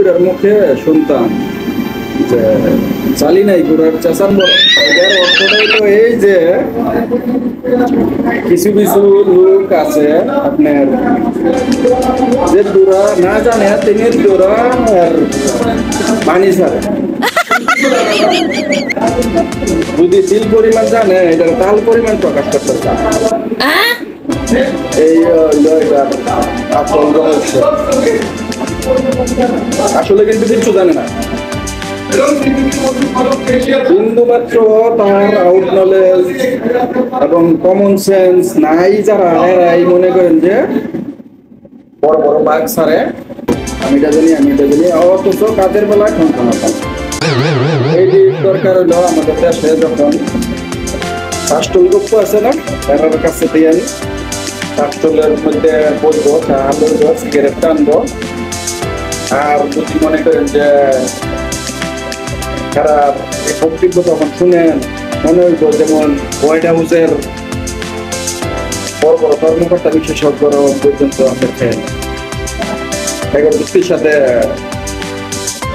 বুড়ার মুখে শুনতাম যে চালি নাই ঘোড়ার চেঁচান বড়। এর অর্থটা হলো এই যে কিছু কিছু লোক আছে আপনার যে দূরা না জানে তিনি দূরা আর পানি ছাড়ে, যদি তিল পরিমাণ জানে এটার তাল পরিমাণ প্রকাশ করতে চায়। এই হইলো এটার আসল রহস্য। আসলে কিন্তু কিছু জানে না, কিন্তু মাত্র তার আউট নলেজ এবং কমন সেন্স নাই যারা, এরাই মনে করেন যে বড় বড় বাঘ ছাড়ে, আমি এটা জানি অথচ কাজের বেলা ক্ষমতা পাই। এই দরকার হলো আমাদের দেশে যখন রাষ্ট্রল গপ্প আছে না, এরার কাছে দিয়ে আমি রাষ্ট্রের মধ্যে বলবো, চা বলবো, সিগারেট টানবো। আর যদি মনে করেন যে তারা বক্তব্য তখন শুনেন, মনে হইব যেমন হোয়াইট হাউসের বড় বড় কর্মকর্তা বিশেষজ্ঞ পর্যন্ত আমরা খেয়ে এখন যুক্তির সাথে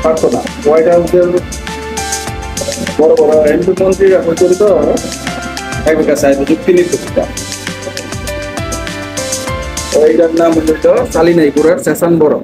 পারতো না। হোয়াইট হাউসের বড় বড় এমপি মন্ত্রীরা পর্যন্ত একবার কাছে যুক্তি নিতে দিতাম। এইটার নাম হইল চালি নাই ঘোড়ার চেঁচান বড়।